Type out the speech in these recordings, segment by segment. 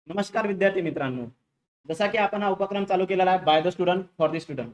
नमस्कार विद्यार्थी मित्रांनो. जसा की आपण हा उपक्रम चालू केलेला आहे by the student for the student.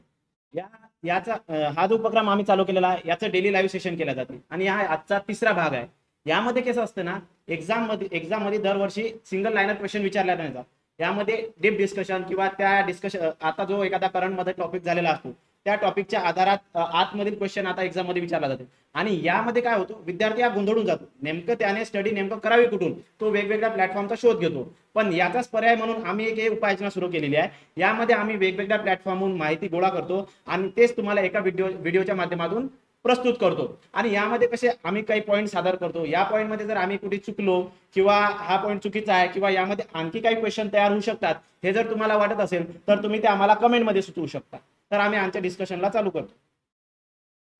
हा जो उपक्रम आम्ही चालू केलेला आहे याचं डेली लाईव्ह सेशन केलं जाते आणि हा आजचा तिसरा भाग आहे. यामध्ये कसं असतं ना, एक्झाम मध्ये दरवर्षी सिंगल लाईनर क्वेश्चन विचारला जातात. यामध्ये डीप डिस्कशन किंवा त्या डिस्कशन आता जो एखादा करंट मध्ये टॉपिक झालेला असतो त्या टॉपिकच्या आधारात आतमधील क्वेश्चन आता एक्झाम मध्ये विचारला जाते. आणि यामध्ये काय होतं, विद्यार्थी हा गोंधळून जातो, नेमकं त्याने स्टडी नेमकं करावी कुठून, तो वेगवेगळ्या प्लॅटफॉर्मचा शोध घेतो. पण याचाच पर्याय म्हणून आम्ही एक उपाययोजना सुरू केलेली आहे. यामध्ये आम्ही वेगवेगळ्या प्लॅटफॉर्महून माहिती गोळा करतो आणि तेच तुम्हाला एका व्हिडिओच्या माध्यमातून प्रस्तुत करतो. आणि यामध्ये कसे आम्ही काही पॉईंट सादर करतो. या पॉईंटमध्ये जर आम्ही कुठे चुकलो किंवा हा पॉईंट चुकीचा आहे किंवा यामध्ये आणखी काही क्वेश्चन तयार होऊ शकतात, हे जर तुम्हाला वाटत असेल तर तुम्ही ते आम्हाला कमेंटमध्ये सुचवू शकता. तर आम्ही आमच्या डिस्कशनला चालू करतो.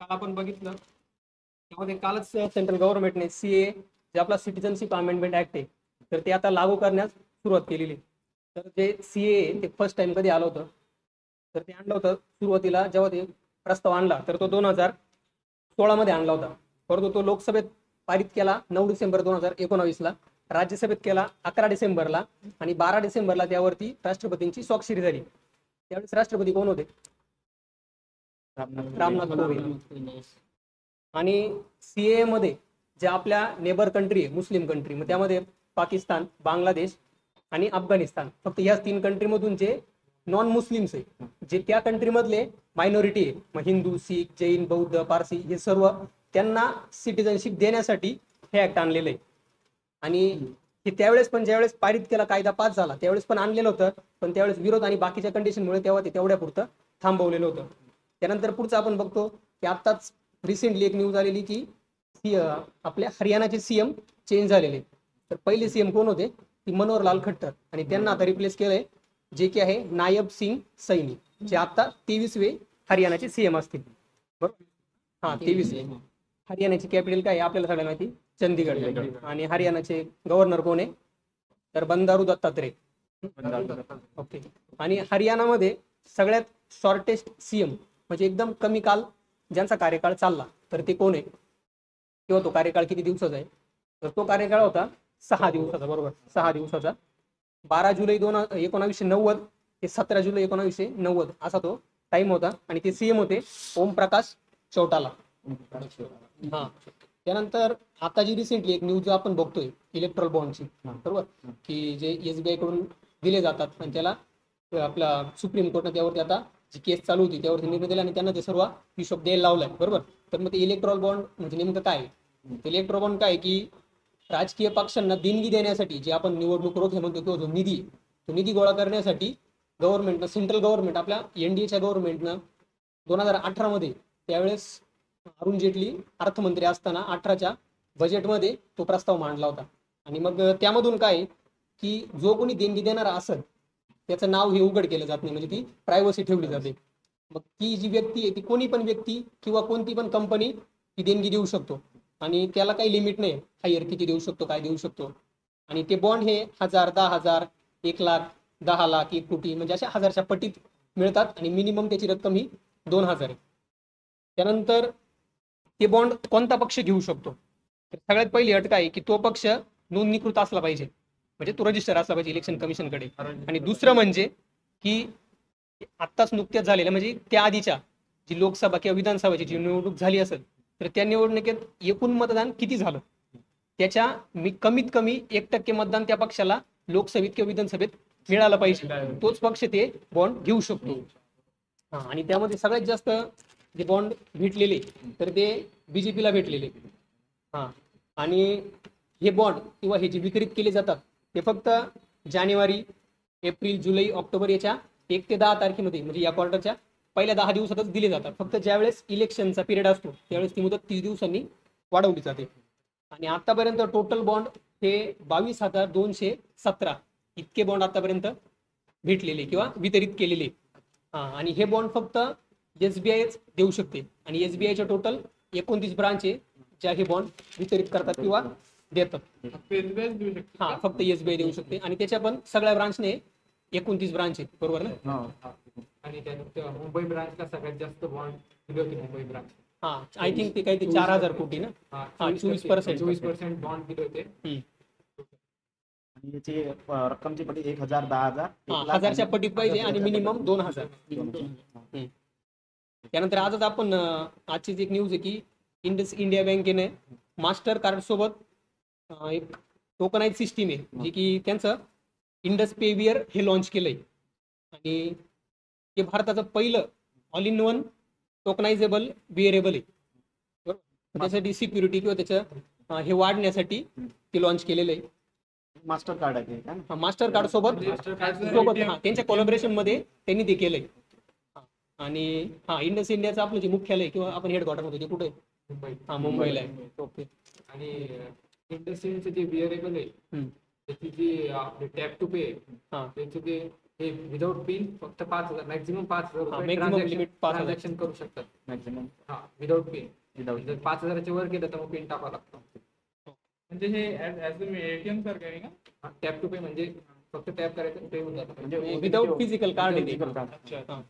काल आपण बघितलं त्यामध्ये कालच सेंट्रल गव्हर्नमेंटने सीए जे आपला सिटिझनशिप अमेंडमेंट ऍक्ट आहे तर ते आता लागू करण्यास सुरुवात केलेली. तर जे सीए ते फर्स्ट टाइम कधी आलं होतं तर ते आणलं होतं सुरुवातीला जेव्हा ते प्रस्ताव आणला तर तो 2016 मध्ये आणला होता. परंतु तो लोकसभेत पारित केला 9 डिसेंबर 2019ला, राज्यसभेत केला 11 डिसेंबरला आणि 12 डिसेंबरला त्यावरती राष्ट्रपतींची स्वाक्षरी झाली. त्यावेळेस राष्ट्रपती कोण होते? रामनाथ कोविंद. आणि सीए मध्ये जे आपल्या नेबर कंट्री आहे मुस्लिम कंट्री, मग त्यामध्ये पाकिस्तान, बांगलादेश आणि अफगाणिस्तान, फक्त या 3 कंट्रीमधून जे नॉन मुस्लिम्स आहे, जे त्या कंट्रीमधले मायनॉरिटी आहे, मग हिंदू, शीख, जैन, बौद्ध, पारसी, हे सर्व त्यांना सिटिझनशिप देण्यासाठी हे ऍक्ट आणलेलं आहे. आणि हे त्यावेळेस पण ज्यावेळेस पारित केला, कायदा पास झाला त्यावेळेस पण आणलेलं होतं, पण त्यावेळेस विरोध आणि बाकीच्या कंडिशनमुळे तेव्हा ते तेवढ्या पुरतं थांबवलेलं होतं. त्यानंतर पुढचं आपण बघतो की आत्ताच रिसेंटली एक न्यूज आलेली की आपल्या हरियाणाचे सीएम चेंज झालेले. तर पहिले सीएम कोण होते? ती मनोहरलाल खट्टर, आणि त्यांना आता रिप्लेस केलंय जे की आहे नायब सिंग सैनी, जे आता 23वे हरियाणाचे सीएम असतील. बरोबर? हा, 23. हरियाणाची कॅपिटल काय आहे आपल्याला सगळ्यांना माहिती, चंदीगड. आणि हरियाणाचे गव्हर्नर कोण आहे? तर बंदारू दत्तात्रय. ओके. आणि हरियाणामध्ये सगळ्यात शॉर्टेस्ट सीएम म्हणजे एकदम कमी काल ज्यांचा कार्यकाळ चालला तर ते कोण आहे किंवा तो कार्यकाळ किती दिवसाचा आहे? तर तो कार्यकाळ होता 6 दिवसाचा. बरोबर, 6 दिवसाचा. 12 जुलै 1990 ते 17 जुलै 1990 असा तो टाइम होता. आणि ते सीएम होते ओमप्रकाश चौटाला. हा. त्यानंतर आता जी रिसेंटली एक न्यूज आपण बघतोय इलेक्ट्रॉल बॉन्डची, बरोबर, की जे एसबीआय कडून दिले जातात आणि त्याला आपला सुप्रीम कोर्टने त्यावरती आता जी केस चालू होती त्यावरती निर्णय दिला आणि त्यांना ते सर्व हिशोब द्यायला लावलाय. बरोबर. तर मग ते इलेक्ट्रॉल बॉन्ड म्हणजे नेमकं काय? इलेक्ट्रॉल बॉन्ड काय की राजकीय पक्षांना देणगी देण्यासाठी, जे आपण निवडणूक रोखे म्हणतो किंवा जो निधी, तो निधी गोळा करण्यासाठी गव्हर्नमेंटनं, सेंट्रल गव्हर्नमेंट आपल्या एनडीएच्या गव्हर्नमेंटनं 2018 मध्ये त्यावेळेस अरुण जेटली अर्थमंत्री असताना 18च्या बजेटमध्ये तो प्रस्ताव मांडला होता. आणि मग त्यामधून काय की जो कोणी देणगी देणारा असेल त्याचं नाव हे उघड केलं जात नाही, म्हणजे ती प्रायव्हसी ठेवली जाते. मग ती जी व्यक्ती आहे ती कोणी पण व्यक्ती किंवा कोणती पण कंपनी ती देणगी देऊ शकतो आणि त्याला काही लिमिट नाही हायर किती देऊ शकतो, काय देऊ शकतो. आणि ते बॉन्ड हे 1000, 10,000, 1,00,000, 10 लाख, 1 कोटी म्हणजे अशा हजारच्या पटीत मिळतात आणि मिनिमम त्याची रक्कम ही 2,000 आहे. त्यानंतर ते बॉन्ड कोणता पक्ष घेऊ शकतो? तर सगळ्यात पहिली अट काय की तो पक्ष नोंदणीकृत असला पाहिजे, म्हणजे तो रजिस्टर असला पाहिजे इलेक्शन कमिशनकडे. आणि दुसरं म्हणजे की आत्ताच नुकत्याच झालेल्या म्हणजे त्या आधीच्या जी लोकसभा किंवा विधानसभाची जी निवडणूक झाली असेल तर त्या निवडणुकीत एकूण मतदान किती झालं त्याच्या कमीत कमी 1% मतदान त्या पक्षाला लोकसभेत किंवा विधानसभेत मिळालं पाहिजे, तोच पक्ष ते बॉन्ड घेऊ शकतो. आणि त्यामध्ये सगळ्यात जास्त जे बॉन्ड भेटलेले तर ते बीजेपीला भेटलेले. हा. आणि हे बॉन्ड किंवा हे जे वितरित केले जातात ते फक्त जानेवारी, एप्रिल, जुलै, ऑक्टोबर याच्या 1 ते 10 तारखेमध्ये म्हणजे या क्वार्टरच्या पहिल्या 10 दिवसातच दिले जातात. फक्त ज्यावेळेस इलेक्शनचा पिरियड असतो त्यावेळेस ती मुदत 30 दिवसांनी वाढवली जाते. आणि आतापर्यंत टोटल बॉन्ड हे 22,217 इतके बॉन्ड आतापर्यंत भेटलेले किंवा वितरित केलेले. आणि हे बॉन्ड फक्त एसबीआय देऊ शकते आणि एसबीआयच्या टोटल 29 ब्रांच आहे ज्या हे बॉन्ड वितरित करतात किंवा देतात. हा, फक्त एसबीआय देऊ शकते आणि त्याच्या पण सगळ्या ब्रांचने 29 ब्रांच आहेत. बरोबर ना? आणि त्यानंतर मुंबई ब्रांचला सगळ्यात जास्त बॉन्ड दिले होते. मुंबई ब्रांच, हा, आय थिंक ते काही 4,000 कोटी ना. 24% बॉन्ड दिले होते. आणि याची रक्कमची पटी 1,000, 10,000, 1,00,000 हजारच्या पटीत पाहिजे आणि मिनिमम 2,000. त्यानंतर आजच आपण आजचीच एक न्यूज आहे की इंडिया बँकेने मास्टर कार्ड सोबत एक टोकनाइज सिस्टीम आहे जी की त्यांचं इंडस पेवियर हे लॉन्च केलंय आणि हे भारताचं पहिलं ऑल इन वन टोकनायझेबल बिअरेबल आहे. बरोबर, त्यासाठी सिक्युरिटी किंवा त्याचं हे वाढण्यासाठी ते लॉन्च केलेलं आहे. मास्टर कार्ड आहे ते का? मास्टर कार्ड सोबत त्यांच्या कोलॅबोरेशन मध्ये त्यांनी ते केलंय. आणि इंडस इंडियाचं आपलं जे मुख्यालय किंवा आपण हेडक्वार्टर होतो ते कुठे आहे? मुंबई. मुंबईला आहे. ओके. आणि इंडस्ट्रीचं जे बिअरेबल आहे त्याची जी आपली टॅप टू पे त्याचे ते हे विदाउट पिन फक्त 5,000 मॅक्झिमम 5,000 ट्रान्झॅक्शन करू शकतात मॅक्झिमम विदाउट पिन. विदाउट. जर 5,000च्या वर गेलं तर मग पिन टाकावं लागतं. म्हणजे हे एटीएम सारखं आहे का? टॅप टू पे म्हणजे फक्त टॅप करायचं पे होऊन जातं. म्हणजे विदाउट फिजिकल कार्ड आहे ते. अच्छा.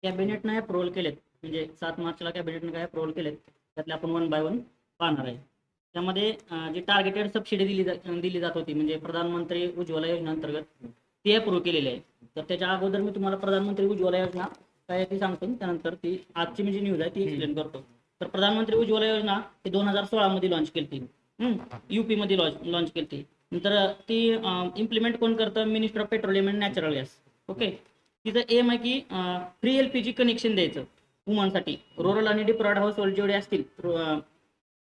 कॅबिनेटने अप्रुव्हल केलेत, म्हणजे 7 मार्चला कॅबिनेटने काय अप्रुव्हल केलेत त्यातले आपण 1 बाय 1 पाहणार आहे. त्यामध्ये जी टार्गेटेड सबसिडी दिली जात होती म्हणजे प्रधानमंत्री उज्ज्वला योजनेअंतर्गत ती अप्रूव्ह केलेली आहे. तर त्याच्या अगोदर मी तुम्हाला प्रधानमंत्री उज्ज्वला योजना काय आहे ती सांगतो, त्यानंतर ती आजची मी जी न्यूज आहे ती एक्सप्लेन करतो. तर प्रधानमंत्री उज्ज्वला योजना ही 2016 मध्ये लॉन्च केली, UP मध्ये लॉन्च केली. नंतर ती इम्प्लिमेंट कोण करतं? Minister of petroleum and natural gas. Okay. तिचं एम आहे की फ्री LPG कनेक्शन द्यायचं वुमनसाठी. रुरल आणि डिप्रायड हाऊस होल्ड जेवढे असतील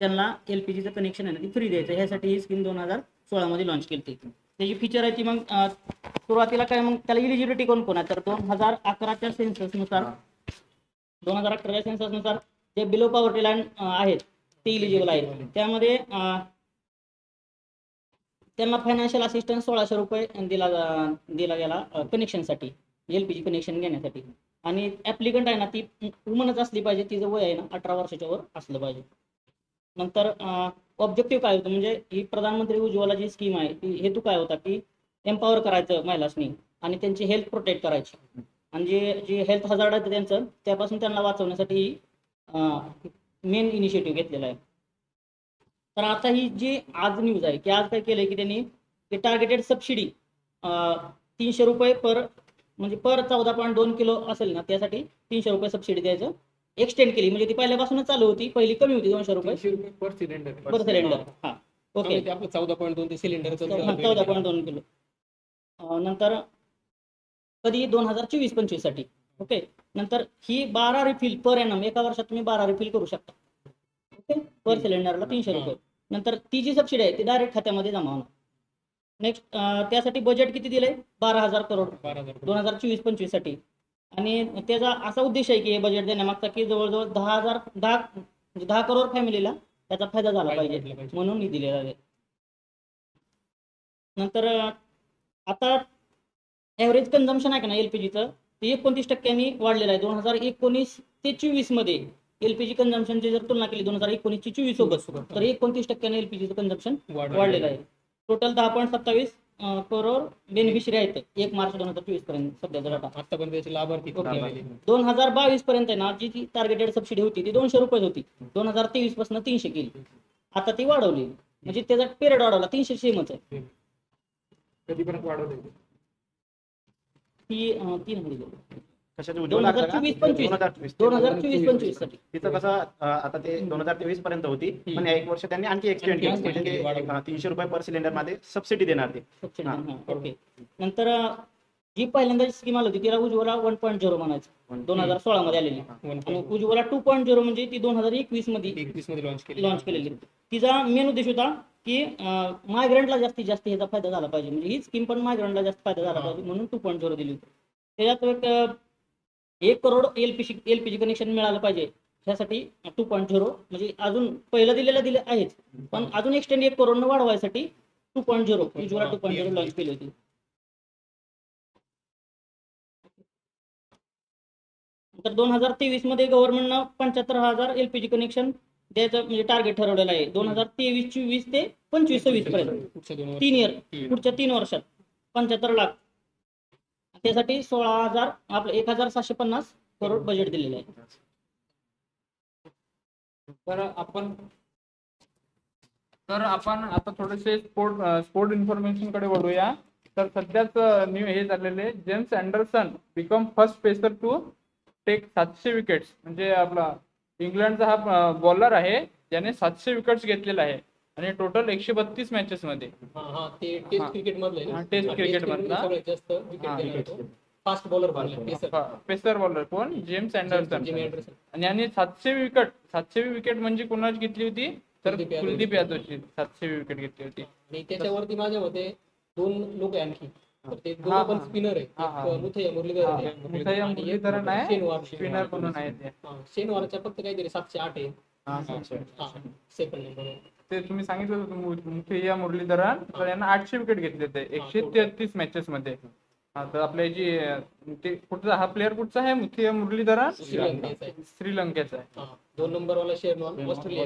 त्यांना LPGचं कनेक्शन आहे ना ती फ्री द्यायचं. ह्यासाठी ही स्कीम 2016 मध्ये लॉन्च केली. त्याची फीचर आहे ती मग सुरुवातीला काय मग त्याला इलिजिबिलिटी कोण आहे तर 2011च्या सेन्ससनुसार 2018च्या सेन्ससनुसार जे बिलो पॉवर्टी लाईन आहेत ते इलिजिबल आहेत. त्यामध्ये त्यांना फायनान्शियल असिस्टन्स 1,600 रुपये दिला गेला कनेक्शनसाठी, LPG कनेक्शन घेण्यासाठी. आणि ऍप्लिकंट आहे ना ती वुमनच असली पाहिजे, तिचं वय आहे ना 18 वर्षाच्या वर असलं पाहिजे. नंतर ऑब्जेक्टिव्ह काय होतं म्हणजे ही प्रधानमंत्री उज्ज्वला जी स्कीम आहे ती हेतू काय होता की एम्पॉवर करायचं महिलांनी आणि त्यांची हेल्थ प्रोटेक्ट करायची आणि जे हेल्थ हजार्ड आहे त्यांचं त्यापासून त्यांना वाचवण्यासाठी मेन इनिशिएटिव्ह घेतलेला आहे. तर आता ही जी आज न्यूज आहे की आज काय केलंय की त्यांनी टार्गेटेड सबसिडी 300 रुपये पर 14.2 किलो असेल ना त्यासाठी 300 रुपये सबसिडी द्यायचं एक्सटेंड केली. म्हणजे ती पहिल्यापासूनच चालू होती, पहिली कमी होती 200 रुपये पर सिलेंडर. पर सिलेंडर. ओके. आपलं 14.2 ते सिलेंडरचं 14.2 किलो. नंतर कधी 2024-25 साठी. ओके. नंतर ही 12 रिफिल पर एनम एका वर्षात तुम्ही 12 रिफिल करू शकता. ओके. पर सिलेंडरला 300 रुपये. नंतर ती जी सबसिडी आहे ती डायरेक्ट खात्यामध्ये जमा होणार. नेक्स्ट त्यासाठी बजेट किती दिलंय? 12,000 करोड 2024-25 साठी. आणि त्याचा असा उद्देश आहे की हे बजेट देण्यामागचा की जवळजवळ 10 करोड फॅमिलीला त्याचा फायदा झाला पाहिजे म्हणून निधी दिलेला आहे. नंतर आता ॲव्हरेज कन्झम्पशन आहे का ना LPGचं ते 29% वाढलेलं आहे. 2019 ते 24 मध्ये LPG कन्झम्पनची जर तुलना केली 2019 ची 24 सोबत तर 29% LPGचं कन्झम्पन वाढलेलं आहे. टोटल 10.27 करोड बेनिफिशरी आहेत 1 मार्च 2024 पर्यंत सध्याचा डाटा. आतापर्यंत त्याचे लाभार्थी 2022 पर्यंत ना जी टार्गेटेड सबसिडी होती ती 200 रुपये होती. 2023 पासून 300 केली. आता ती वाढवली म्हणजे त्याचा पिरियड वाढवला. 300 सेमच आहे. कधीपर्यंत वाढवलं? ती 3 कशाची 2024-25 साठी. तिथं कसं आता ते 2023 पर्यंत होती पण या 1 वर्ष त्यांनी आणखी एक्सटेंड केली म्हणजे ते 300 रुपये पर सिलेंडर मध्ये सबसिडी देणार ते. ओके. नंतर जी पहिल्यांदा स्कीम आली होती तिला उज्ज्वला 1.0 म्हणायचं 2016 मध्ये आलेली. आणि उज्ज्वला 2.0 म्हणजे ती 2021 मध्ये लॉन्च केलेली. तिचा मेन उद्देश होता की मायग्रंटला जास्तीत जास्त ह्याचा फायदा झाला पाहिजे म्हणजे ही स्कीम पण मायग्रंटला जास्त फायदा झाला पाहिजे म्हणून 2.0 दिली होती. त्याच्यात 1 करोड LPG कनेक्शन मिळालं पाहिजे ह्यासाठी 2.0 म्हणजे अजून पहिलं दिले आहेच पण अजून एक्सटेंड 1 करोड वाढवायसाठी 2.0 उज्ज्वला 2.0 लॉन्च केली होती. तर 2023 मध्ये गव्हर्नमेंटनं 75,000 LPG कनेक्शन द्यायचं म्हणजे टार्गेट ठरवलेलं आहे. 2023-24 ते 25-26 पर्यंत 3 इयर पुढच्या 3 वर्षात 75 लाख. त्यासाठी 1,750 करोड बजेट दिलेलं आहे. तर आपण तर आपण आता थोडेसे स्पोर्ट इन्फॉर्मेशन कडे वळूया. तर सध्याच न्यू हे झालेले James Anderson become first pacer to take 700 wickets. म्हणजे आपला इंग्लंडचा हा बॉलर आहे ज्याने 700 विकेट्स घेतलेला आहे आणि टोटल 132 मॅचेस मध्ये. ते टेस्ट क्रिकेट मधलं टेस्ट क्रिकेट मधला सगळ्यात जास्त wicket fast bowler pacer bowler कोण? James Anderson. आणि यांनी 700 विकेट म्हणजे कोणाची घेतली होती? तर कुलदीप यादवची 700 विकेट घेतली होती. आणि त्याच्यावरती माझ्या मते 2 लोक आहे आणखी. तर ते दोन पण स्पिनर आहे. एक मुथय्या मुरलीधरन आहे, स्पिनर म्हणून आहे ते. शेनवारच्या फक्त काहीतरी 708 आहे. सेकंड नंबर ते तुम्ही सांगितलं होतं मुथय्या मुरलीधरन. तर यांना 800 विकेट घेतले होते 133 मॅचेस मध्ये. तर आपल्या जी ते कुठचा हा प्लेअर कुठचा आहे? मुथय्या मुरलीधरन श्रीलंकेचा आहे. 2 नंबर वाला शेनवार ऑस्ट्रेलिया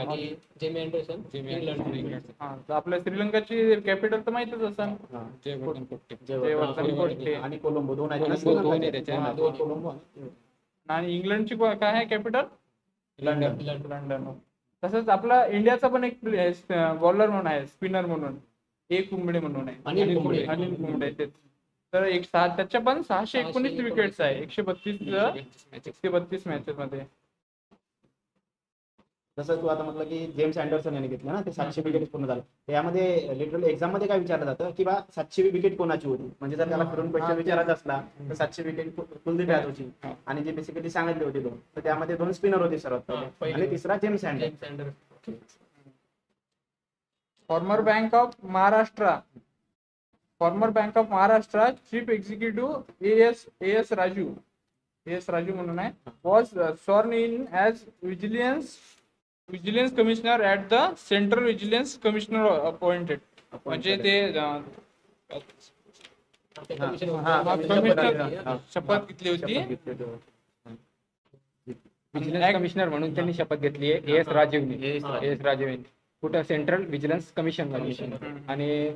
आणि जेमी अँडरसन इंग्लंड. तर आपल्या श्रीलंकाची कॅपिटल तर माहितच असेल. जयवर्धन आणि कोलंबो दोन आहेत. आणि इंग्लंडची काय आहे कॅपिटल? लंडन. तसंच आपला इंडियाचा पण एक बॉलर म्हणून आहे, स्पिनर म्हणून कुंबळे म्हणून आहे, अनिल कुंबळे. तेच. तर त्याच्या पण 619 विकेट्स आहे 132 मॅचेस मध्ये. जसं तू आता म्हटलं की जेम्स अँडरसन यांनी घेतलं ना, ते 700 विकेट पूर्ण झालं. त्यामध्ये लिटरली एक्झाम मध्ये काय विचारलं जातं की 700 विकेट कोणाची होती. म्हणजे जर त्याला फिरून क्वेश्चन विचारायचा असला तर 700 विकेट कुलदीप यादवची आणि जे बेसिकली सांगितले होते 2, तर त्यामध्ये 2 स्पिनर होते सर्वात पहिले आणि तिसरा James Anderson. Former Bank of Maharashtra chief executive S Raju म्हणून आहे. Was sworn in as vigilance commissioner at the central vigilance commissioner appointed. म्हणजे ते शपथ घेतली होती. विजिलन्स कमिशनर म्हणून त्यांनी शपथ घेतली आहे एस राजीवने कुठं? सेंट्रल विजिलन्स कमिशन मध्ये. आणि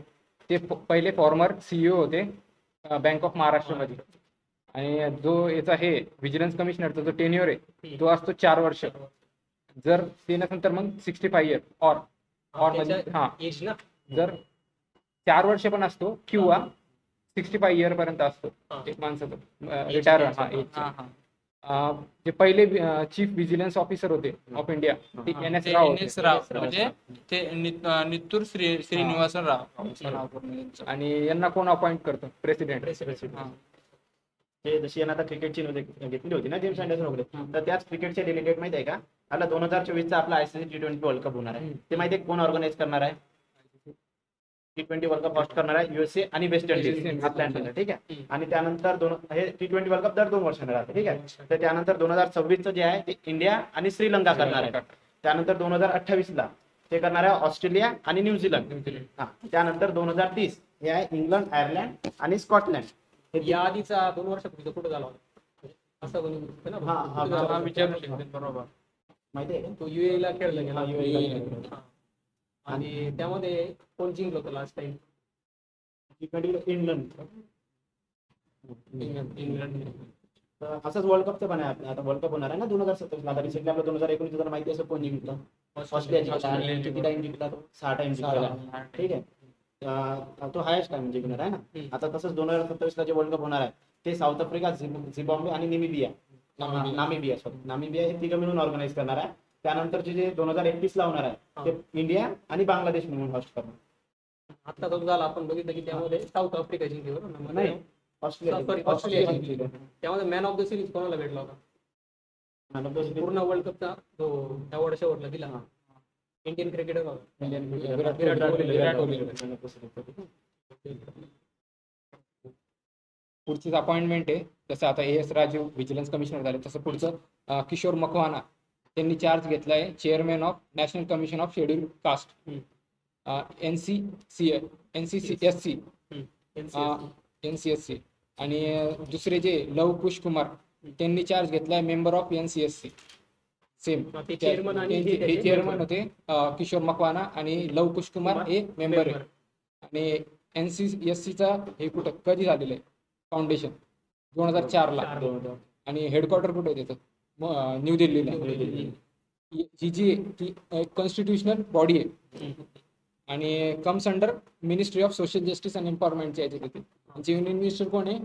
ते पहिले फॉर्मर सीईओ होते बँक ऑफ महाराष्ट्र मध्ये. आणि जो याचा हे विजिलन्स कमिशनरचा जो टेन्युअर आहे तो असतो 4 वर्ष. जर ते नसेल तर मग 65 इयर और मध्ये जर 4 वर्ष पण असतो किंवा 65 इयर पर्यंत असतो एक माणसाचं रिटायर. जे पहिले चीफ विजिलन्स ऑफिसर होते ऑफ इंडिया ते NS राव म्हणजे ते नित्तूर श्रीनिवासन राव. आणि यांना कोण अपॉइंट करतो? प्रेसिडेंट. ते जशी यांना आता क्रिकेटची घेतली होती ना जेम्स अँडरसन वगैरे, तर त्याच क्रिकेटचे डेलिगेट माहिती आहे का? आता 2024चा आपला ICC T20 वर्ल्ड कप होणार आहे. ते माहिती आहे कोण ऑर्गनाईज करणार आहे? T20 वर्ल्ड कप होस्ट करणार आहे USA आणि वेस्ट इंडिज अटलांटा. ठीक आहे. आणि त्यानंतर हे T20 वर्ल्ड कप दर 2 वर्षांनी राहते. ठीक आहे. तर त्यानंतर 2026चं जे आहे ते इंडिया आणि श्रीलंका करणार आहे. त्यानंतर 2028ला ते करणार आहे ऑस्ट्रेलिया आणि न्यूझीलंड. त्यानंतर 2030 हे आहे इंग्लंड, आयर्लंड आणि स्कॉटलंड. या आधीचा 2 वर्षापूर्वी कुठं झाला होता असं विचारू शकते. बरोबर माहिती आहे तो UAE ला खेळला गेला. आणि त्यामध्ये कोण जिंकलं होतं लास्ट टाइम? इंग्लंड. असंच वर्ल्ड कपचं पण आहे. आता वर्ल्ड कप होणार आहे ना 2027. आता रिसेंटली आपलं 2019 जर माहिती असेल कोण जिंकलं? ऑस्ट्रेलिया जिंकला. किती टाइम जिंकला तो? 6 टाइम जिंकला. ठीक आहे. तो हायस्ट टाइम जिंकणार आहे ना. आता तसंच 2027ला जे वर्ल्ड कप होणार आहे ते साऊथ आफ्रिका, झिम्बाब्वे आणि नामिबिया हे 3 मिळून ऑर्गनाईज करणार आहे. त्यानंतरचे जे 2031ला होणार आहे ते इंडिया आणि बांगलादेश म्हणून होस्ट करणार. आता तो झाला आपण बघितलं की त्यामध्ये साऊथ आफ्रिका जिंकली बरोबर. नाही, ऑस्ट्रेलिया जिंकली. त्यामध्ये मॅन ऑफ द सिरीज कोणाला भेटला होता? पूर्ण वर्ल्ड कपचा जो अवॉर्ड शेवटला दिला Indian cricketer Virat Kohli. पुढचीच appointment आहे. जसं आता AS राजीव विजिलन्स कमिशनर झाले तसं पुढचं किशोर मकवाना त्यांनी चार्ज घेतला आहे chairman of national commission of scheduled caste NCSC. आणि दुसरे जे लव कुश कुमार त्यांनी चार्ज घेतलाय मेंबर ऑफ NCSC. सेम हे चेअरमन होते किशोर मकवाना आणि लव कुश कुमार हे मेंबर आहे. आणि NCSCचा हे कुठं कधी झालेलं आहे फाउंडेशन 2004ला. आणि हेडक्वार्टर कुठे आहे त्याचं? न्यू दिल्लीला. ही जी ती एक कॉन्स्टिट्युशनल बॉडी आहे आणि comes under ministry of social justice and एम्पॉवरमेंटची याच्यात येते. यांचे युनियन मिनिस्टर कोण आहे?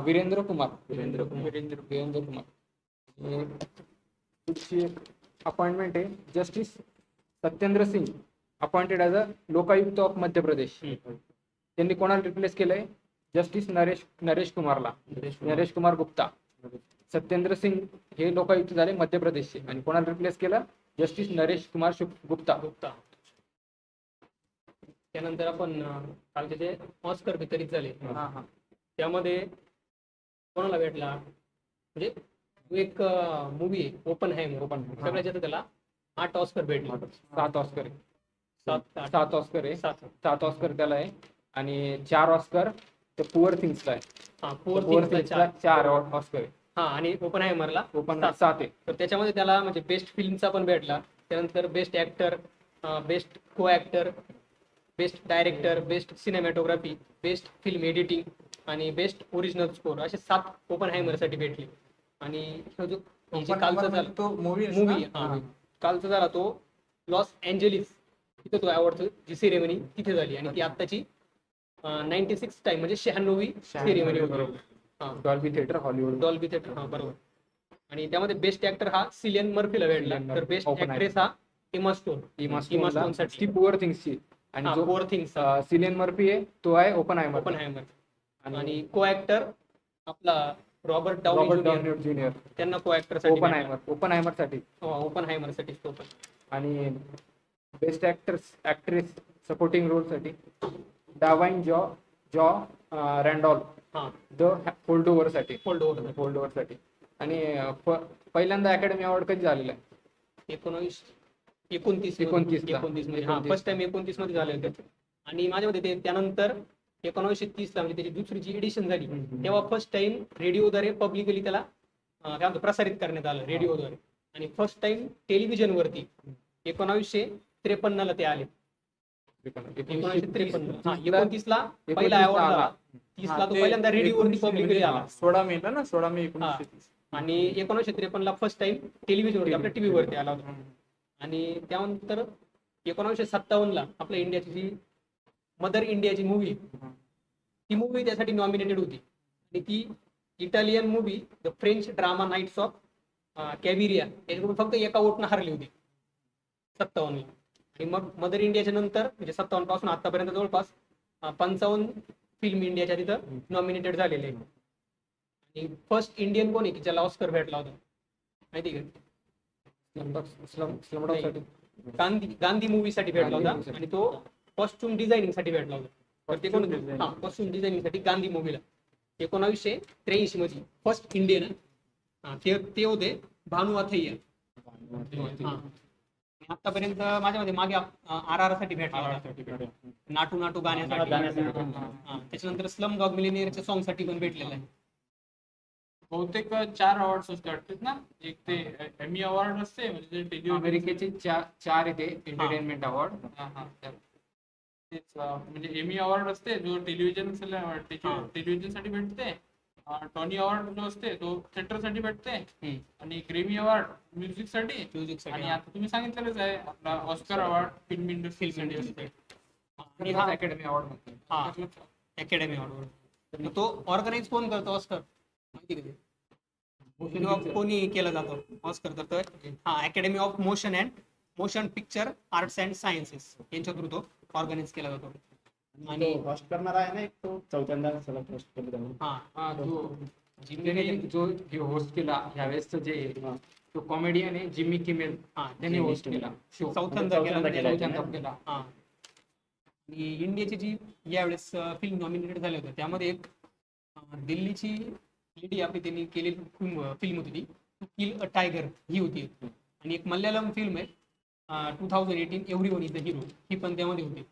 वीरेंद्र कुमार. आणि पुढची अपॉइंटमेंट आहे justice Satyendra Singh, appointed as a Lokayukta of Madhya Pradesh. त्यांनी कोणाला रिप्लेस केलंय? जस्टिस नरेश कुमार गुप्ता. सत्येंद्र सिंग हे लोकायुक्त झाले मध्य प्रदेशचे आणि कोणाला रिप्लेस केलं? जस्टिस नरेश कुमार गुप्ता. त्यानंतर आपण कालचे जे ऑस्कर वितरित झाले त्यामध्ये कोणाला भेटला? म्हणजे एक मूवी आहे ओपनहायमर. सगळ्यात जास्त त्याला 8 ऑस्कर भेटले. 7 ऑस्कर त्याला आहे आणि 4 ऑस्कर ते पुअर थिंग्सला आहे. पुअर थिंग्सला 4 ऑस्कर आहे. आणि ओपनहायमरला 7 आहे. तर त्याच्यामध्ये त्याला म्हणजे बेस्ट फिल्मचा पण भेटला. त्यानंतर बेस्ट ऍक्टर, बेस्ट को actor, best director, best cinematography, best film editing आणि बेस्ट ओरिजिनल स्कोर असे 7 ओपनहायमरसाठी भेटले. आणि जो कालचा झाला तो मूवी कालचा झाला तो लॉस एंजेलिस तिथे तो अवॉर्डची जी सेरेमनी तिथे झाली आणि ती आत्ताची 96 टाइम म्हणजे 96वी सेरेमनी होती. Dolby theatre Hollywood. बरोबर. आणि त्यामध्ये बेस्ट ऍक्टर हा सिलियन मर्फीला भेटला. तर बेस्ट ऍक्ट्रेस हा एमा स्टोन साठी पुअर थिंग्सची. आणि जो पुअर थिंग्स सिलियन मर्फी आहे तो आहे ओपनहायमर. आणि को ऍक्टर आपला रॉबर्ट डाउनी ज्युनियर त्यांना को ऍक्टर ओपनहायमर साठी तो पण. आणि बेस्ट ऍक्ट्रेस सपोर्टिंग रोल साठी डावाइन जॉ रॅन्डॉल्फ द फोल्डओव्हर साठी. आणि पहिल्यांदा अकॅडमी अवॉर्ड कधी झालेला आहे? 29 मध्ये. फर्स्ट टाइम 29 मध्ये झाले होते. आणि माझ्या मते ते त्यानंतर 1930 ला म्हणजे त्याची दुसरी जी एडिशन झाली तेव्हा फर्स्ट टाइम रेडिओद्वारे पब्लिकली त्याला काय म्हणतो प्रसारित करण्यात आलं रेडिओद्वारे. आणि फर्स्ट टाइम टेलिव्हिजनवरती 1953 ला ते आले. 1929 ला पहिला अवॉर्ड आला. 30 ला तो पहिल्यांदा रेडिओवरती पब्लिकली आला. 16 मे ला ना 16 मे 1930. आणि 1953 ला फर्स्ट टाइम टेलिव्हिजनवरती आपल्या टीव्ही वरती आला होता. आणि त्यानंतर 1957 ला आपल्या इंडियाची जी मदर इंडियाची मूवी ती मूवी त्यासाठी नॉमिनेटेड होती. आणि ती Italian movie the French drama Nights of Cabiria याच्याकडून फक्त एका वोटनं हरली होती 57 ला. आणि मग मदर इंडियाच्या नंतर म्हणजे 57 पासून आतापर्यंत जवळपास 55 फिल्म इंडियाच्या तिथं नॉमिनेटेड झालेले आहे. आणि फर्स्ट इंडियन कोण आहे की ज्याला ऑस्कर भेटला होता माहिती का? गांधी मूवीसाठी भेटला होता आणि तो कॉस्ट्युम डिझायनिंग साठी भेटला होता. तर ते कोण? कॉस्ट्युम डिझायनिंग साठी गांधी मूवीला 1983 मध्ये फर्स्ट इंडियन ते होते भानु अथय्या. आतापर्यंत माझ्यामध्ये मागे RRR साठी भेटला होता. नाटू नाटू गाण्यासाठी. त्याच्यानंतर स्लम डॉग मिलियनेअरच्या सॉंग साठी पण भेटलेला आहे. बहुतेक 4 अवॉर्ड्स असतात ना. एक ते एमी अवॉर्ड असते म्हणजे अमेरिकेचे 4 येते एंटरटेनमेंट अवॉर्ड. तेच म्हणजे एमी अवॉर्ड असते जो टेलिव्हिजन साठी भेटते. टॉनी अवॉर्ड जो असते तो थिएटर साठी भेटते. आणि ग्रेमी अवॉर्ड म्युझिक साठी. आणि आता तुम्ही सांगितलेलंच आहे आपला ऑस्कर अवॉर्ड फिल्म इंडस्ट्रीसाठी असते. Academy award. अकॅडमी अवॉर्ड तो ऑर्गनाइज कोण करतो ऑस्कर माहिती का? कोणी केला जातो ऑस्कर तर academy of motion picture arts and sciences यांच्या थ्रू तो ऑर्गनाइज केला जातो. आणि होस्ट करणार आहे ना एक तो चौथ्यांदा सलग होस्ट केला. जो होस्ट केला ह्यावेळेस जे तो कॉमेडियन आहे जिमी किमेल त्यांनी होस्ट केला. चौथ्यांदा केला. आणि इंडियाची जी यावेळेस फिल्म नॉमिनेटेड झाले होते त्यामध्ये एक दिल्लीची लेडी आपली त्यांनी केलेली फिल्म होती ती किल अ टायगर ही होती. आणि एक मल्याळम फिल्म आहे 2018 एव्हरीवन इज द हिरो ही पण त्यामध्ये होती.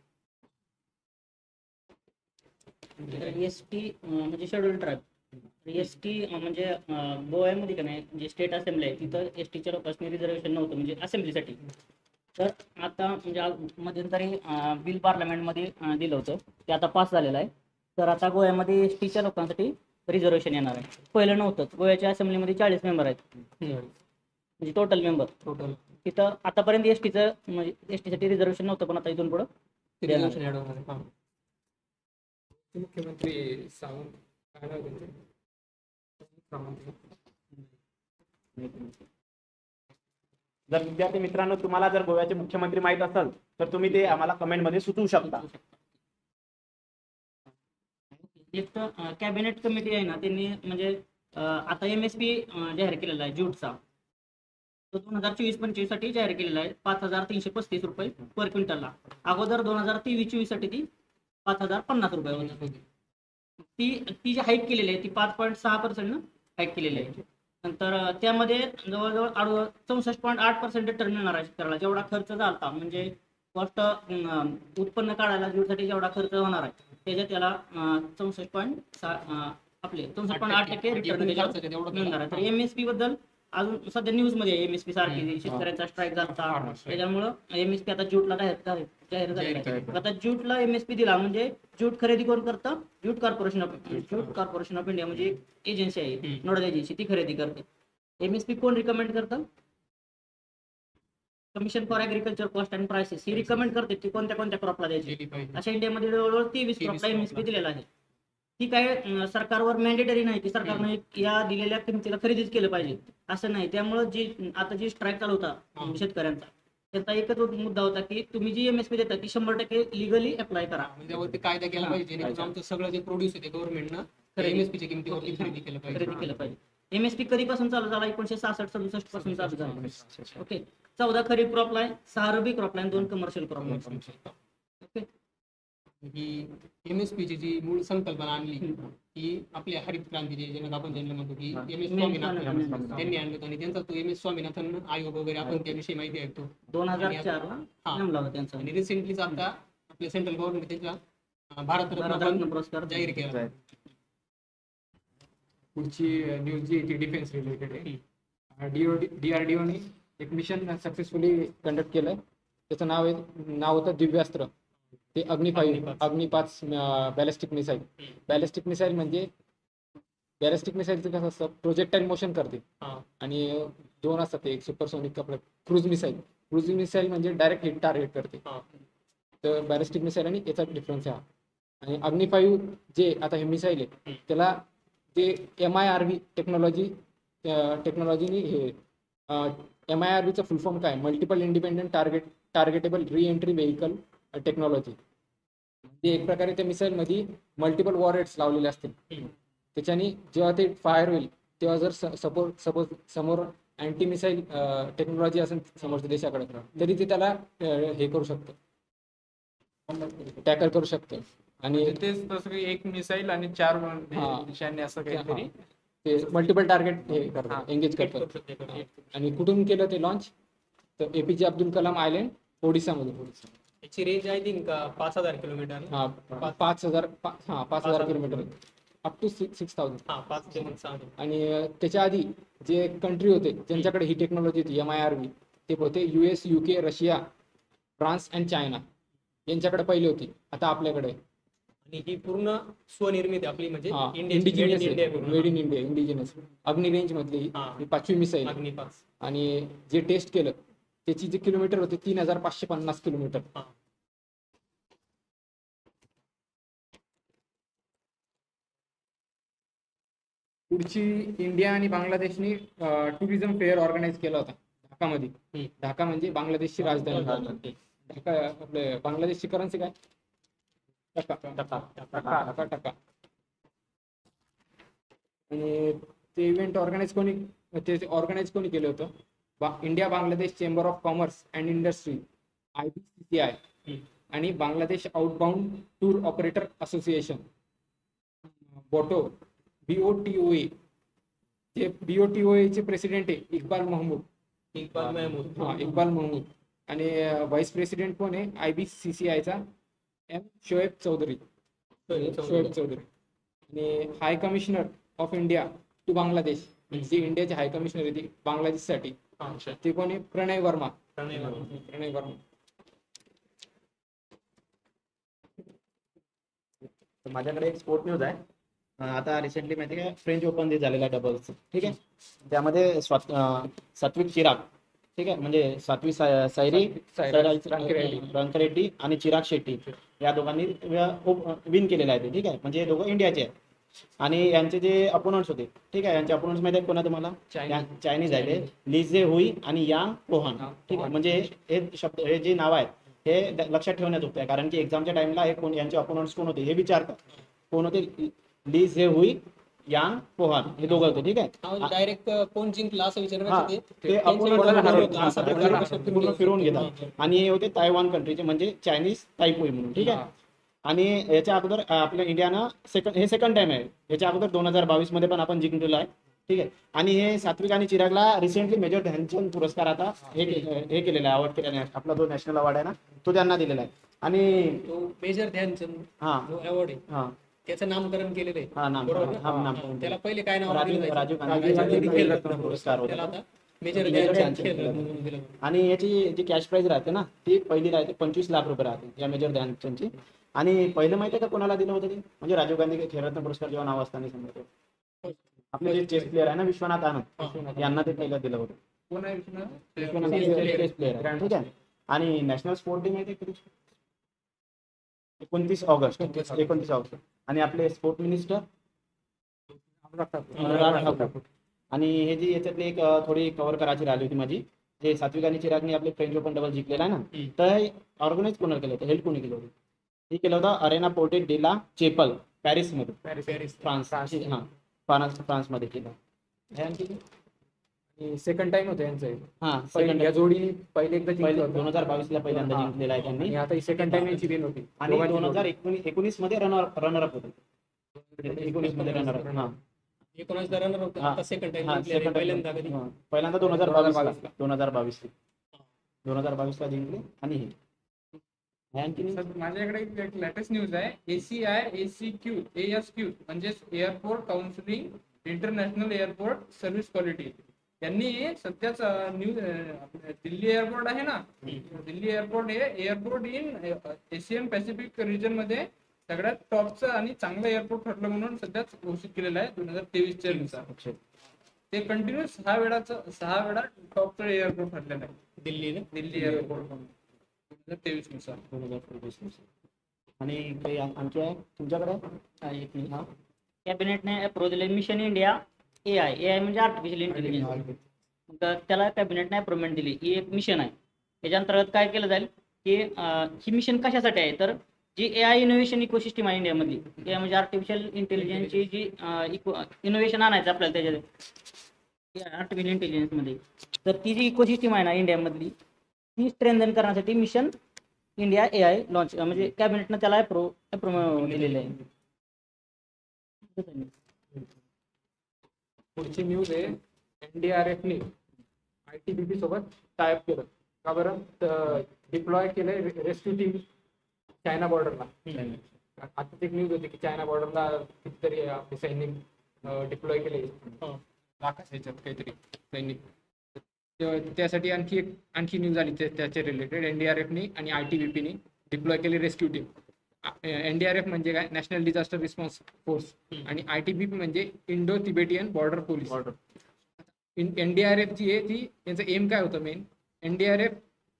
ST म्हणजे शेड्यूल ट्राईब. ST म्हणजे गोव्यामध्ये का नाही जे स्टेट असेंब्ली आहे तिथं STच्या लोकांनी रिझर्वेशन नव्हतं म्हणजे असेंब्लीसाठी. तर आता म्हणजे मध्यंतरी बिल पार्लमेंटमध्ये दिलं होतं ते आता पास झालेलं आहे. तर आता गोव्यामध्ये STच्या लोकांसाठी रिझर्वेशन येणार आहे. पहिलं नव्हतं. गोव्याच्या असेंब्लीमध्ये 40 मेंबर आहेत म्हणजे टोटल मेंबर तिथं आतापर्यंत एसटीचं म्हणजे एसटीसाठी रिझर्वेशन नव्हतं, पण आता इथून पुढं रिझर्वेशन ऍड होणार आहे. हा. मुख्यमंत्री सावंत काय नाव त्यांचं? जर विद्यार्थी मित्रांनो तुम्हाला जर गोव्याचे मुख्यमंत्री माहित असेल तर तुम्ही ते आम्हाला कमेंटमध्ये सुचवू शकता. एक तर कॅबिनेट कमिटी आहे ना, त्यांनी म्हणजे आता MSP जाहीर केलेला आहे ज्यूटचा, तो 2024-25 साठी जाहीर केलेला आहे 5,335 रुपये पर क्विंटलला. अगोदर 2023-24 साठी ती 5,050 रुपये होती. ती जी हाईक केलेली आहे ती 5.6% हाईक केलेली आहे. नंतर त्यामध्ये जवळजवळ 64.8% टर्न मिळणार आहे शेतकऱ्याला. जेवढा खर्च झाला म्हणजे कॉस्ट उत्पन्न काढायला ज्यूटसाठी जेवढा खर्च होणार आहे त्याच्यात त्याला 64.8% रिटर्न मिळणार आहे. तर MSP बद्दल अजून सध्या न्यूज मध्ये MSP सारखी शेतकऱ्यांचा स्ट्राईक झाला, त्याच्यामुळं MSP आता ज्यूटला जाहीर झालेला आहे. आता ज्यूटला MSP दिला म्हणजे ज्यूट खरेदी कोण करतं? ज्यूट कॉर्पोरेशन ऑफ इंडिया म्हणजे एजन्सी आहे, नोडल एजन्सी, ती खरेदी करते. MSP कोण रिकमेंड करतं? Commission for agriculture cost and prices he recommend करते ती कोणत्या क्रॉपला द्यायची. अशा इंडियामध्ये जवळजवळ 23 क्रॉपला MSP दिलेला आहे. ती काय सरकारवर मॅन्डेटरी नाही की सरकारने या दिलेल्या किमतीला खरेदीच केलं पाहिजे असं नाही. त्यामुळे जी स्ट्राईक चालू होता शेतकऱ्यांचा, त्याचा एकच मुद्दा होता की तुम्ही जी MSP देता ती 100% लिगली अप्लाय करा. त्यावरती कायदा केला पाहिजे. आमचं सगळं जे प्रोड्यूस आहे गव्हर्नमेंटनं MSPच्या किमतीवरती खरेदी केलं पाहिजे. MSP कधीपासून चालू झाला? 1966-67 पासून चालू झाला. Okay. 14 kharif crop line, 6 rabi crop line, 2 commercial crop line. Okay. ही MSPची जी मूळ संकल्पना आणली ही आपल्या हरित क्रांतीची ज्यांना आपण ज्यांना म्हणतो की MS स्वामीनाथन त्यांनी आणलं, आणि त्यांचा तो MS स्वामीनाथन आयोग वगैरे आपण त्याविषयी माहिती ऐकतो. 2004 ला नेमला होता त्यांचा. आणि रिसेंटलीच आता आपल्या सेंट्रल गव्हर्नमेंट त्यांचा भारतरत्न पुरस्कार जाहीर केला. पुढची न्यूज जी ती डिफेन्स रिलेटेड आहे. DRDO ने एक मिशन सक्सेसफुली कंडक्ट केलंय. त्याचं नाव होतं दिव्यास्त्र. ते अग्नि 5 बॅलिस्टिक मिसाईल. बॅलिस्टिक मिसाईल म्हणजे बॅलिस्टिक मिसाईलचं कसं असतं, प्रोजेक्टाईल मोशन करते. आणि 2 असतात, एक सुपरसोनिक आपलं क्रूज मिसाईल म्हणजे डायरेक्ट हिट टार्गेट करते. तर बॅलिस्टिक मिसाईल आणि याचा डिफरन्स आहे. आणि अग्नि 5 जे आता हे मिसाईल आहे त्याला ते MIRV टेक्नॉलॉजीनी हे MIRVचं फुल फॉर्म काय? Multiple independent targetable re entry vehicle technology. म्हणजे एक प्रकारे त्या मिसाईल मध्ये मल्टिपल वॉरहेड्स लावलेले असतील. त्याच्याने जेव्हा ते फायर होईल तेव्हा जर सपोज समोर अँटी मिसाईल टेक्नॉलॉजी असेल समोरच्या देशाकडे, तरी ते त्याला हे करू शकतं, टॅकल करू शकतं. आणि तेच तसं एक मिसाईल आणि 4 निशाणे असं काहीतरी ते मल्टिपल टार्गेट हे करतात, एंगेज करतात. आणि कुठून केलं ते लॉन्च? तर APJ अब्दुल कलाम आयलँड, ओडिसामधून. याची रेंज आहे ती 5,000 किलोमीटर. 5,000 kilometre up to 6,000. आणि त्याच्या आधी जे कंट्री होते ज्यांच्याकडे ही टेक्नॉलॉजी होती MIRV ते होते US, UK, Russia, France and China. यांच्याकडे पहिले होती, आता आपल्याकडे. आणि ही पूर्ण स्वनिर्मित आपली म्हणजे indigenous made in India, indigenous. अग्नि रेंज मधली ही 5वी मिसाईल. अग्नि 5. आणि जे टेस्ट केलं त्याची जे किलोमीटर होते 3,550 किलोमीटर. पुढची इंडिया आणि बांगलादेशनी टुरिझम फेअर ऑर्गनाईज केला होता ढाकामध्ये. ढाका म्हणजे बांगलादेशची राजधानी. ढाका आपले बांगलादेशची करन्सी काय? टका. आणि ते इव्हेंट ऑर्गनाईज कोणी केलं होतं? India Bangladesh chamber of commerce and industry IBCCI आणि Bangladesh outbound tour operator association BOTOA. जे BOTOA चे प्रेसिडेंट आहे इक्बाल महमूद. आणि व्हाईस प्रेसिडेंट कोण आहे IBCCI चा? शोएब चौधरी. आणि high commissioner of India to Bangladesh, जे इंडियाचे हाय कमिशनर आहे बांगलादेशसाठी, ते कोण आहे? प्रणय वर्मा. माझ्याकडे एक स्पोर्ट न्यूज आहे. आता रिसेंटली माहिती आहे फ्रेंच ओपन झालेला डबल्स, ठीक आहे. त्यामध्ये सात्विक चिराग ठीक आहे, म्हणजे सात्विक सायरी रंकरेड्डी आणि चिराग शेट्टी या दोघांनी विन केलेलं आहे ते, ठीक आहे. म्हणजे हे दोघं इंडियाचे आहेत. आणि यांचे जे अपोनंट्स होते, ठीक आहे, यांचे अपोनंट्स माहिती आहेत कोणा तुम्हाला? चायनीज आहे ते, ली जे हुई आणि यांग पोहान, ठीक आहे. म्हणजे हे शब्द, हे जे नाव आहेत हे लक्षात ठेवण्यात आहे, कारण की एक्झामच्या टाइमला हे कोण, यांचे अपोनंट्स कोण होते हे विचारतात. कोण होते? ली जे हुई, यांग पोहान, हे दोघं होते, ठीक आहे. डायरेक्ट कोण जिंकला असं ते विचारण्यासाठी पूर्ण फिरवून घेतात. आणि हे होते तायवान कंट्रीचे, म्हणजे चायनीज तायपुई म्हणून, ठीक आहे. आणि याच्या अगोदर आपल्या इंडियानं सेकंड टाइम आहे. याच्या अगोदर 2022 मध्ये पण आपण जिंकलेलो आहे, ठीक आहे. आणि हे सात्विक आणि चिरागला रिसेंटली मेजर ध्यानचंद पुरस्कार आता हे केलेला आहे, अवॉर्ड केलेला आहे. आपला जो नॅशनल अवॉर्ड आहे ना तो त्यांना दिलेला आहे. आणि मेजर ध्यानचंद हा अवॉर्ड आहे, त्याचं नामकरण केलेलं आहे. नामकरण त्याला पहिले काय नाव राजीव गांधी पुरस्कार होता. मेजर ध्यानचंद. आणि याची जी कॅश प्राइज राहते ना ती पहिली राहते 25 लाख रुपये राहते या मेजर ध्यानचंदची. आणि पहिलं माहिती आहे का कोणाला दिलं होतं ते? म्हणजे राजीव गांधी खेलरत्न पुरस्कार जेव्हा नाव असताना समजतो, आपले जे चेस प्लेअर आहे ना विश्वनाथ आनंद, यांना ते पहिलं दिलं होतं. कोण आहे चेस प्लेअर आहे, ठीक आहे. आणि नॅशनल स्पोर्ट डे माहिती आहे कधी? 29 ऑगस्ट. आणि आपले स्पोर्ट मिनिस्टर अनुराग ठाकूर. आणि हे जी याच्यातली एक थोडी कव्हर करायची राहिली होती माझी, जे सात्विक आणि चिरागने आपले फ्रेंच ओपन डबल जिंकलेला आहे ना, तर ऑर्गनाईज कोणाला केलं होतं? हेल्प कोणी केलं होतं? हे केलं होतं अरेना पोर्टे डे ला चेपल, पॅरिसमध्ये, फ्रान्समध्ये केलं. सेकंड टाइम होतं यांचं. सेकंड या जोडी पहिले एकदा 2022 ला पहिल्यांदा जिंकलेला आहे त्यांनी. आता ही सेकंड टाइम यांची विन होती. आणि 2019 मध्ये रनरअप होते. 19 मध्ये रनरअप, पहिल्यांदा 2022 ला जिंकले. आणि हे माझ्याकडे एक लेटेस्ट न्यूज आहे. ACI-ACQ ASQ म्हणजे airport counselling international airport service quality, यांनी सध्याच न्यूज, दिल्ली एअरपोर्ट आहे ना, दिल्ली एअरपोर्ट हे airport in Asian Pacific region मध्ये सगळ्यात टॉपचं आणि चांगलं एअरपोर्ट ठरलं म्हणून सध्याच घोषित केलेलं आहे 2023 नुसार. ते कंटिन्यू 6 वेळा टॉपचं एअरपोर्ट ठरलेलं आहे दिल्ली एअरपोर्ट 2023 नुसार. आणि काही आणखी आहे तुमच्याकडे? कॅबिनेटने अप्रूव्ह दिले मिशन इंडिया AI म्हणजे आर्टिफिशियल इंटेलिजन्स. तर त्याला कॅबिनेटने अप्रुव्हमेंट दिली. ही एक मिशन आहे. याच्या अंतर्गत काय केलं जाईल की ही मिशन कशासाठी आहे, तर जी AI इनोव्हेशन इकोसिस्टम आहे इंडियामधली, AI म्हणजे आर्टिफिशियल इंटेलिजन्सची जी इनोव्हेशन आणायचं आपल्याला त्याच्यात आर्टिफिशियल इंटेलिजन्समध्ये, तर ती जी इकोसिस्टम आहे ना इंडियामधली ती स्ट्रेंथन करण्यासाठी मिशन इंडिया AI लॉन्च, म्हणजे कॅबिनेटनं त्याला अप्रूव्ह दिलेलं आहे. पुढची न्यूज आहे, NDRFने ITBP सोबत टायअप केलं. का बरं? डिप्लॉय केलंय रेस्क्यू टीम चायना बॉर्डरला. आता एक न्यूज होती की चायना बॉर्डरला कितीतरी आपले सैनिक डिप्लॉय केले, लाखाच्या ह्याच्यात काहीतरी सैनिक. त्यासाठी आणखी न्यूज आली त्याच्या रिलेटेड. NDRFने आणि ITBPने डिप्लॉय केले रेस्क्यू टीम. NDRF म्हणजे काय? National disaster response force. आणि ITBP म्हणजे Indo Tibetan border police. NDRF जी आहे ती, यांचं एम काय होतं मेन, NDRF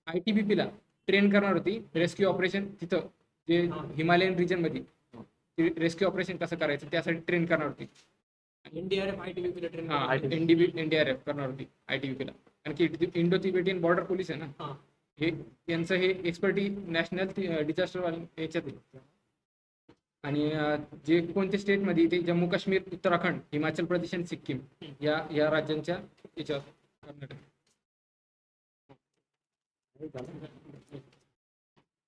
ITBP ला ट्रेन करणार होती रेस्क्यू ऑपरेशन, तिथं जे हिमालयन रिजन मध्ये रेस्क्यू ऑपरेशन कसं करायचं त्यासाठी ट्रेन करणार होती. NDRF ITBP ला ट्रेन NDRF करणार होती ITBP ला. कारण की इंडो तिबेटियन बॉर्डर पोलीस आहे ना, हे यांचं हे एक्सपर्टी नॅशनल डिझास्टर याच्यात आहे. आणि जे कोणत्या स्टेटमध्ये ते जम्मू काश्मीर, उत्तराखंड, हिमाचल प्रदेश आणि सिक्कीम या राज्यांच्या याच्यावर कर्नाटक.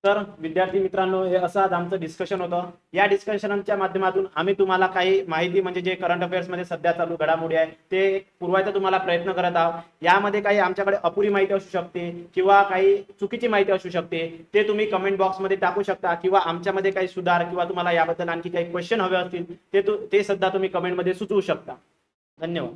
तर विद्यार्थी मित्रांनो, हे असं आज आमचं डिस्कशन होतं. या डिस्कशनच्या माध्यमातून आम्ही तुम्हाला काही माहिती, म्हणजे जे करंट अफेअर्स मध्ये सध्या चालू घडामोडी आहे ते पुरवायचा तुम्हाला प्रयत्न करत आहोत. यामध्ये काही आमच्याकडे अपुरी माहिती असू शकते किंवा काही चुकीची माहिती असू शकते, ते तुम्ही कमेंट बॉक्समध्ये टाकू शकता. किंवा आमच्यामध्ये काही सुधार किंवा तुम्हाला याबद्दल आणखी काही क्वेश्चन हवे असतील ते सुद्धा तुम्ही कमेंटमध्ये सुचवू शकता. धन्यवाद.